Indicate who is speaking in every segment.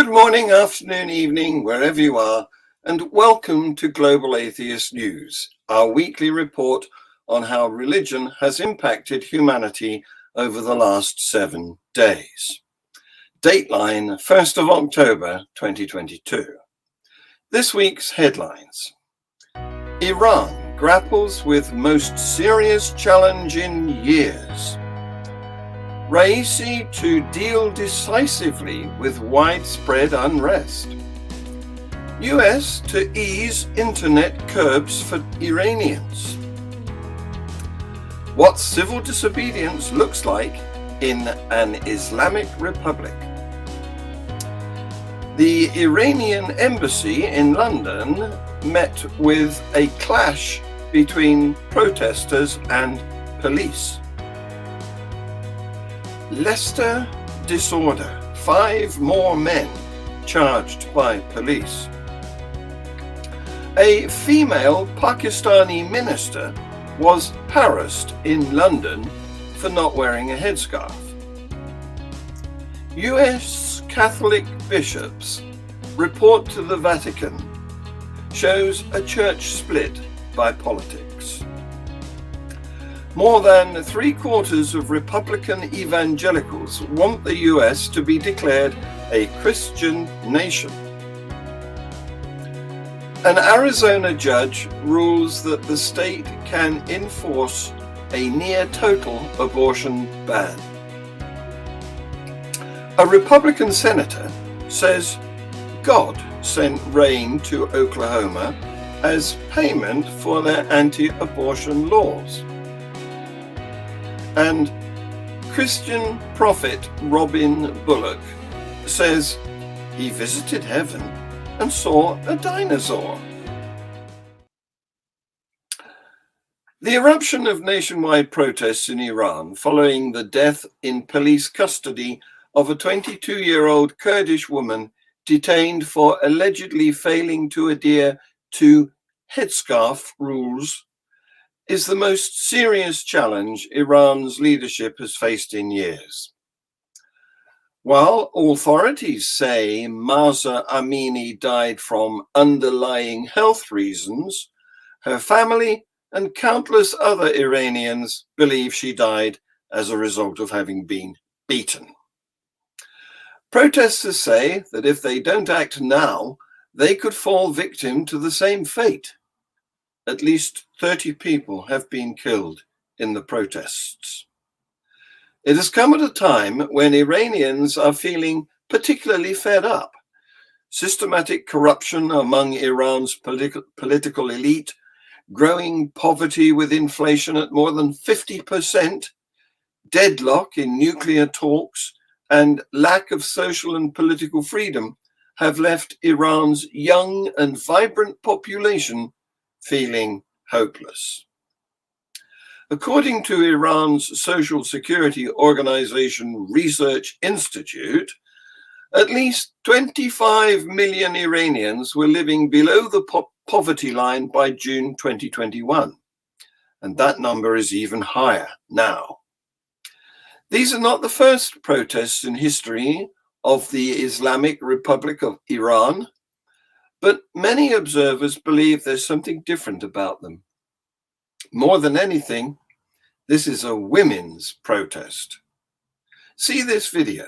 Speaker 1: Good morning, afternoon, evening, wherever you are, and welcome to Global Atheist News, our weekly report on how religion has impacted humanity over the last 7 days. Dateline 1st of October 2022. This week's headlines. Iran grapples with most serious challenge in years. Raisi to deal decisively with widespread unrest. US to ease internet curbs for Iranians. What civil disobedience looks like in an Islamic Republic. The Iranian embassy in London met with a clash between protesters and police. Leicester disorder, 5 more men charged by police. A female Pakistani minister was harassed in London for not wearing a headscarf. US Catholic bishops report to the Vatican shows a church split by politics. More than 3/4 of Republican evangelicals want the US to be declared a Christian nation. An Arizona judge rules that the state can enforce a near-total abortion ban. A Republican senator says God sent rain to Oklahoma as payment for their anti-abortion laws. And Christian prophet Robin Bullock says he visited heaven and saw a dinosaur. The eruption of nationwide protests in Iran following the death in police custody of a 22-year-old Kurdish woman detained for allegedly failing to adhere to headscarf rules is the most serious challenge Iran's leadership has faced in years. While authorities say Mahsa Amini died from underlying health reasons, her family and countless other Iranians believe she died as a result of having been beaten. Protesters say that if they don't act now, they could fall victim to the same fate. At least 30 people have been killed in the protests. It has come at a time when Iranians are feeling particularly fed up. Systematic corruption among Iran's political elite, growing poverty with inflation at more than 50%, deadlock in nuclear talks, and lack of social and political freedom have left Iran's young and vibrant population feeling hopeless. According to Iran's Social Security Organization Research Institute, at least 25 million Iranians were living below the poverty line by June 2021, and that number is even higher now. These are not the first protests in history of the Islamic Republic of Iran, but many observers believe there's something different about them. More than anything, this is a women's protest. See this video.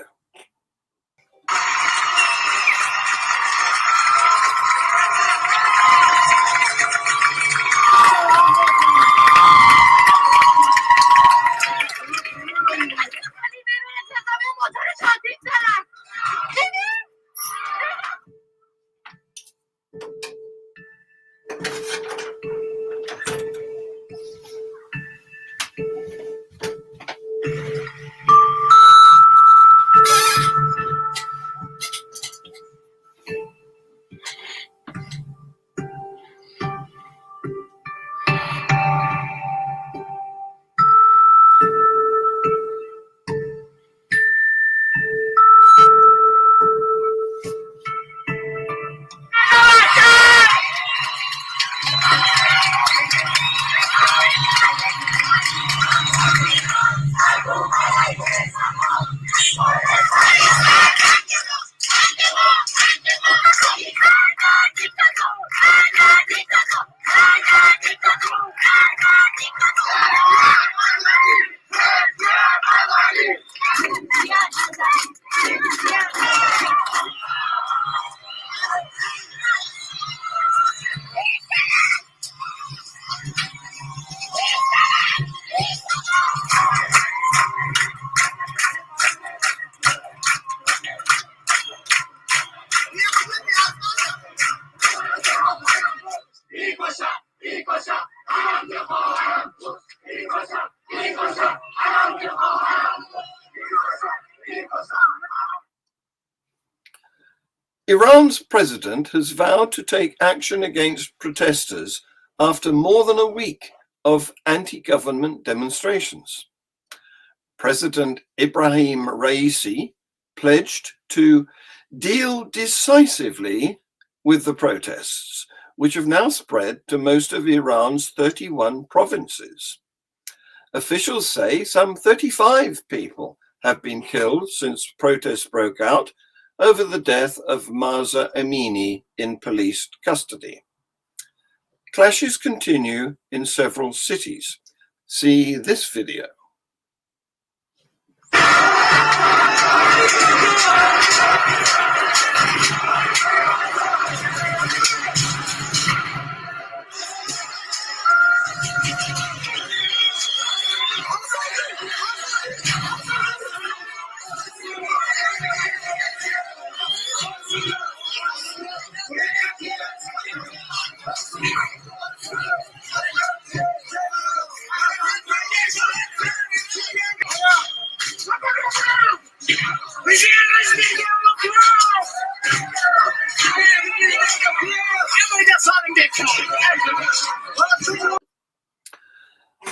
Speaker 1: Iran's president has vowed to take action against protesters after more than a week of anti-government demonstrations. President Ibrahim Raisi pledged to deal decisively with the protests, which have now spread to most of Iran's 31 provinces. Officials say some 35 people have been killed since protests broke out over the death of Mahsa Amini in police custody. Clashes continue in several cities. See this video.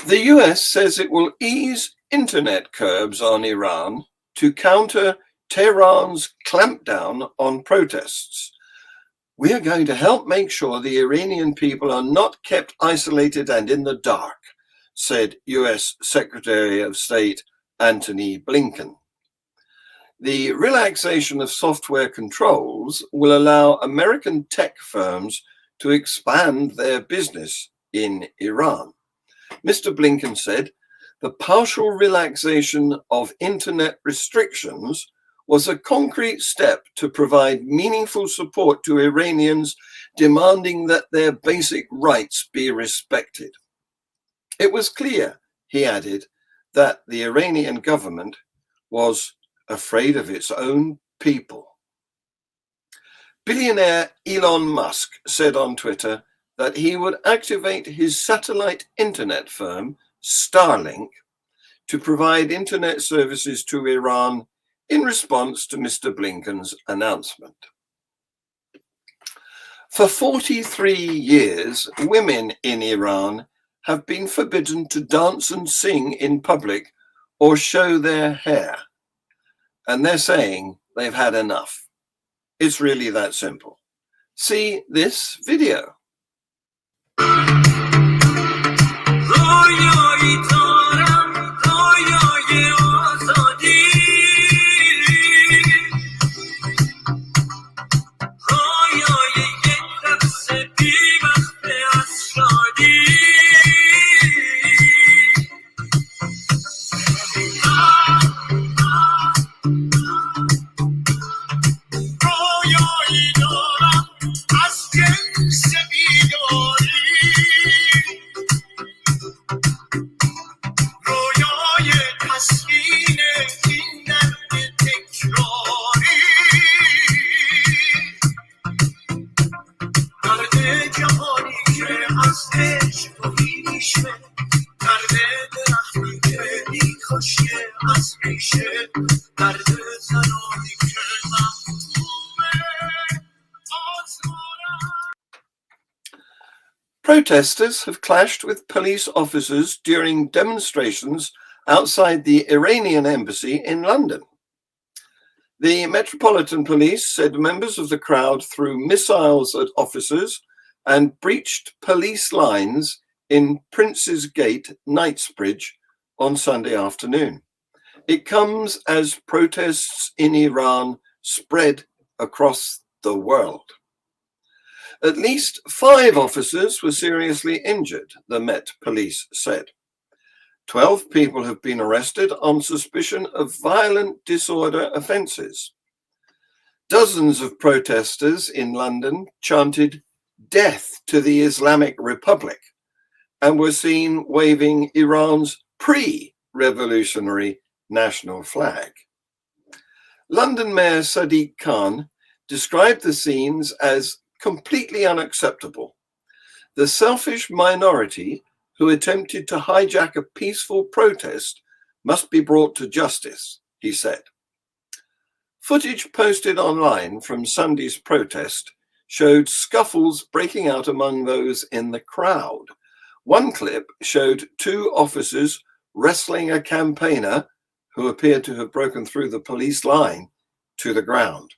Speaker 1: The US says it will ease internet curbs on Iran to counter Tehran's clampdown on protests. We are going to help make sure the Iranian people are not kept isolated and in the dark, said US Secretary of State Antony Blinken. The relaxation of software controls will allow American tech firms to expand their business in Iran. Mr. Blinken said the partial relaxation of internet restrictions was a concrete step to provide meaningful support to Iranians demanding that their basic rights be respected. It was clear, he added, that the Iranian government was afraid of its own people. Billionaire Elon Musk said on Twitter that he would activate his satellite internet firm, Starlink, to provide internet services to Iran in response to Mr. Blinken's announcement. For 43 years, women in Iran have been forbidden to dance and sing in public or show their hair. And they're saying they've had enough. It's really that simple. See this video. Protesters have clashed with police officers during demonstrations outside the Iranian embassy in London. The Metropolitan Police said members of the crowd threw missiles at officers and breached police lines in Prince's Gate, Knightsbridge, on Sunday afternoon. It comes as protests in Iran spread across the world. At least 5 officers were seriously injured, the Met Police said. 12 people have been arrested on suspicion of violent disorder offences. Dozens of protesters in London chanted "Death to the Islamic Republic" and were seen waving Iran's pre-revolutionary national flag. London Mayor Sadiq Khan described the scenes as completely unacceptable. The selfish minority who attempted to hijack a peaceful protest must be brought to justice, he said. Footage posted online from Sunday's protest showed scuffles breaking out among those in the crowd. One clip showed two officers wrestling a campaigner who appeared to have broken through the police line to the ground.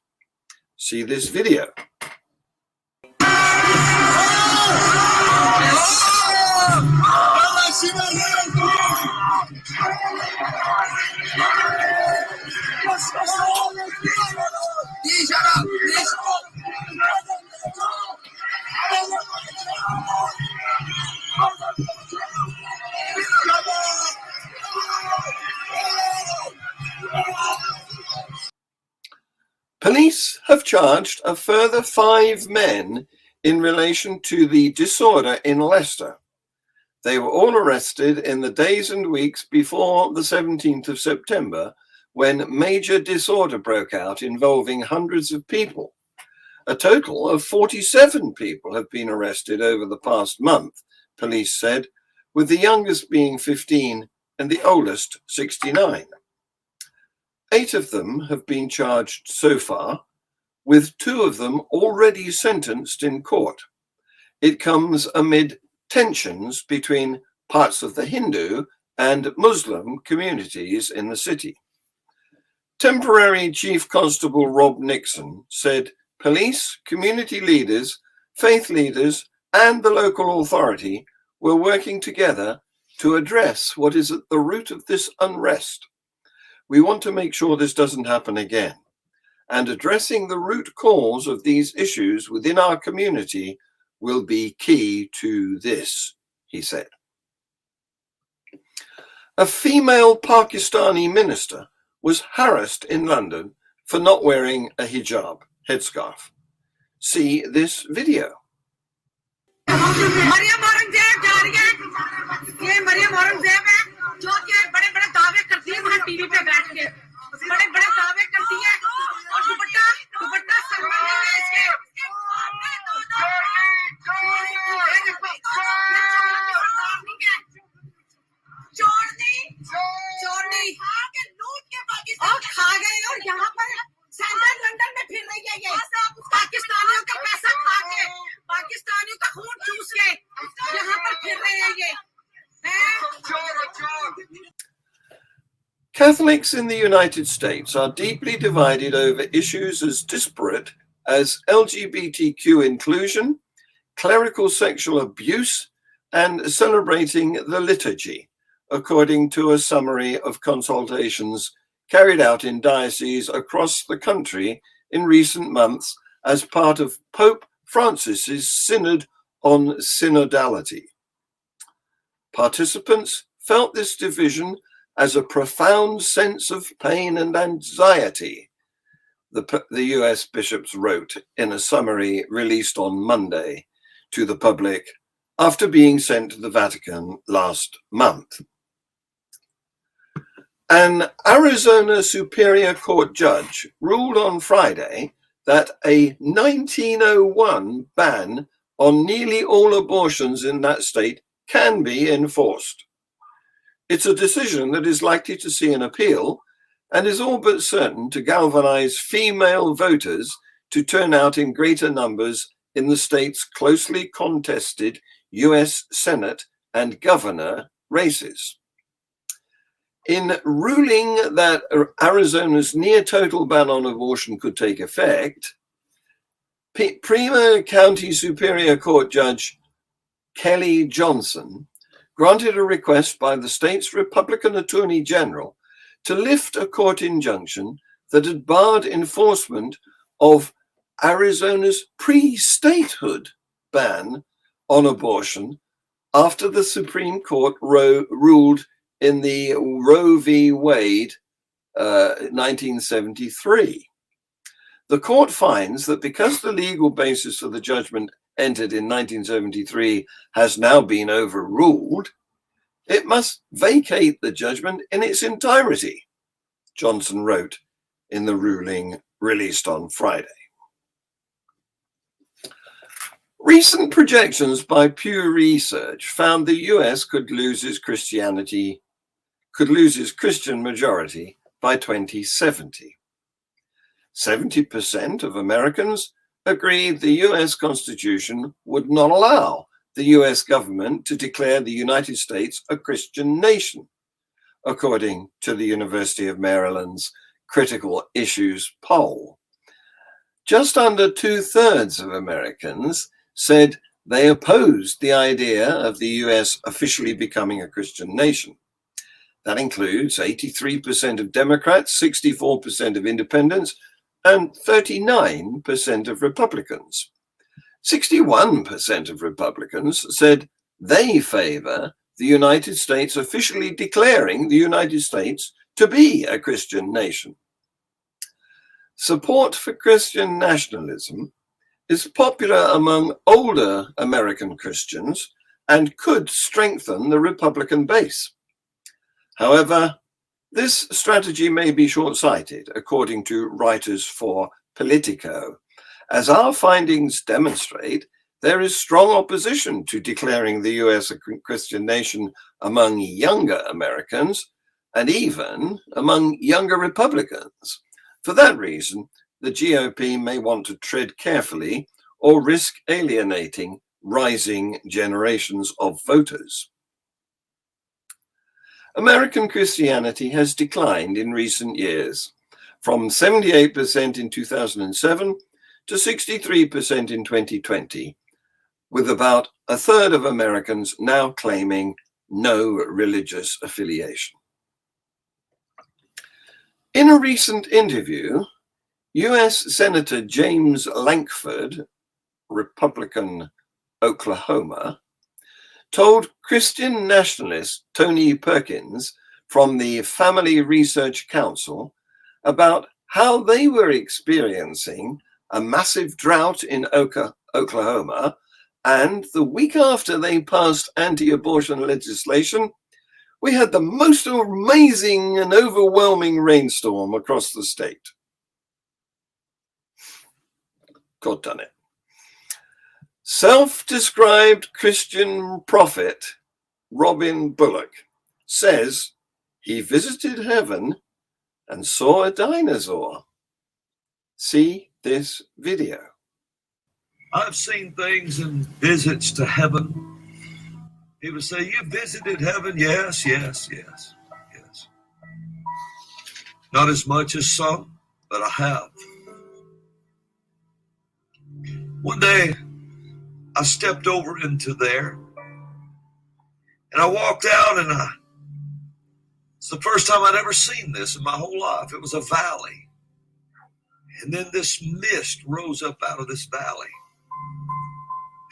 Speaker 1: See this video. Police have charged a further 5 men in relation to the disorder in Leicester. They were all arrested in the days and weeks before the 17th of September, when major disorder broke out involving hundreds of people. A total of 47 people have been arrested over the past month, police said, with the youngest being 15 and the oldest 69. 8 of them have been charged so far, with 2 of them already sentenced in court. It comes amid tensions between parts of the Hindu and Muslim communities in the city. Temporary Chief Constable Rob Nixon said police, community leaders, faith leaders, and the local authority were working together to address what is at the root of this unrest. We want to make sure this doesn't happen again. And addressing the root cause of these issues within our community will be key to this, he said. A female Pakistani minister was harassed in London for not wearing a hijab, headscarf. See this video. Catholics in the United States are deeply divided over issues as disparate as LGBTQ inclusion, clerical sexual abuse, and celebrating the liturgy, according to a summary of consultations carried out in dioceses across the country in recent months as part of Pope Francis's Synod on Synodality. Participants felt this division as a profound sense of pain and anxiety, the US bishops wrote in a summary released on Monday to the public after being sent to the Vatican last month. An Arizona Superior Court judge ruled on Friday that a 1901 ban on nearly all abortions in that state can be enforced. It's a decision that is likely to see an appeal and is all but certain to galvanize female voters to turn out in greater numbers in the state's closely contested US Senate and governor races. In ruling that Arizona's near total ban on abortion could take effect, Pima County Superior Court Judge Kelly Johnson granted a request by the state's Republican Attorney General to lift a court injunction that had barred enforcement of Arizona's pre-statehood ban on abortion after the Supreme Court ruled in the Roe v. Wade 1973. The court finds that because the legal basis for the judgment entered in 1973 has now been overruled, it must vacate the judgment in its entirety, Johnson wrote in the ruling released on Friday. Recent projections by Pew Research found the US could lose its Christian majority by 2070. 70% of Americans agreed the US Constitution would not allow the US government to declare the United States a Christian nation, according to the University of Maryland's Critical Issues poll. Just under 2/3 of Americans said they opposed the idea of the US officially becoming a Christian nation. That includes 83% of Democrats, 64% of independents, and 39% of Republicans. 61% of Republicans said they favor the United States officially declaring the United States to be a Christian nation. Support for Christian nationalism is popular among older American Christians and could strengthen the Republican base. However, this strategy may be short-sighted, according to writers for Politico. As our findings demonstrate, there is strong opposition to declaring the US a Christian nation among younger Americans and even among younger Republicans. For that reason, the GOP may want to tread carefully or risk alienating rising generations of voters. American Christianity has declined in recent years, from 78% in 2007 to 63% in 2020, with about 1/3 of Americans now claiming no religious affiliation. In a recent interview, US Senator James Lankford, Republican, Oklahoma, told Christian nationalist Tony Perkins from the Family Research Council about how they were experiencing a massive drought in Oklahoma, and the week after they passed anti-abortion legislation, we had the most amazing and overwhelming rainstorm across the state. God done it. Self-described Christian prophet Robin Bullock says he visited heaven and saw a dinosaur. See this video.
Speaker 2: I've seen things in visits to heaven. People say, "You visited heaven?" Yes, yes, yes, yes. Not as much as some, but I have. One day, I stepped over into there, and I walked out, and it's the first time I'd ever seen this in my whole life. It was a valley. And then this mist rose up out of this valley.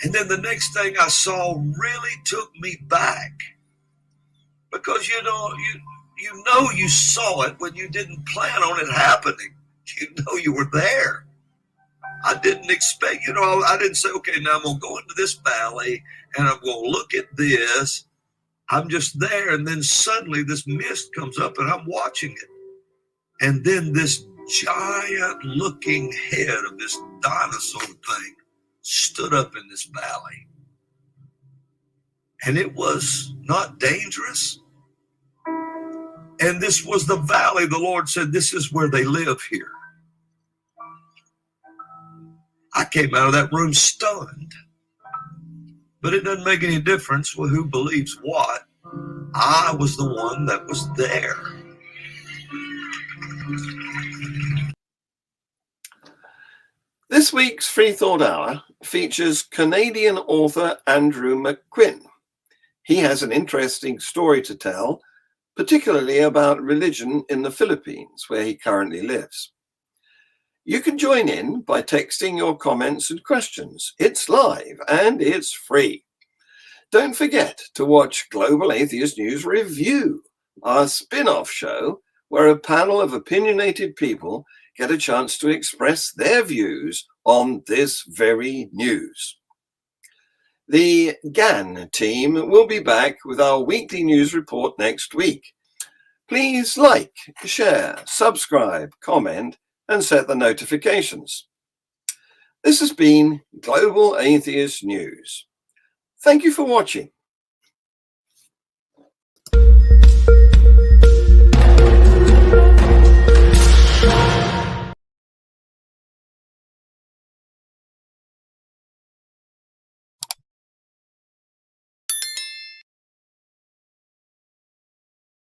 Speaker 2: And then the next thing I saw really took me back. Because, you know you saw it when you didn't plan on it happening. You know you were there. I didn't expect, I didn't say, okay, now I'm going to go into this valley and I'm going to look at this. I'm just there. And then suddenly this mist comes up and I'm watching it. And then this giant looking head of this dinosaur thing stood up in this valley. And it was not dangerous. And this was the valley. The Lord said, this is where they live here. I came out of that room stunned. But it doesn't make any difference with who believes what. I was the one that was there.
Speaker 1: This week's Free Thought Hour features Canadian author Andrew McQuinn. He has an interesting story to tell, particularly about religion in the Philippines, where he currently lives. You can join in by texting your comments and questions. It's live and it's free. Don't forget to watch Global Atheist News Review, our spin-off show where a panel of opinionated people get a chance to express their views on this very news. The GAN team will be back with our weekly news report next week. Please like, share, subscribe, comment, and set the notifications. This has been Global Atheist News. Thank you for watching.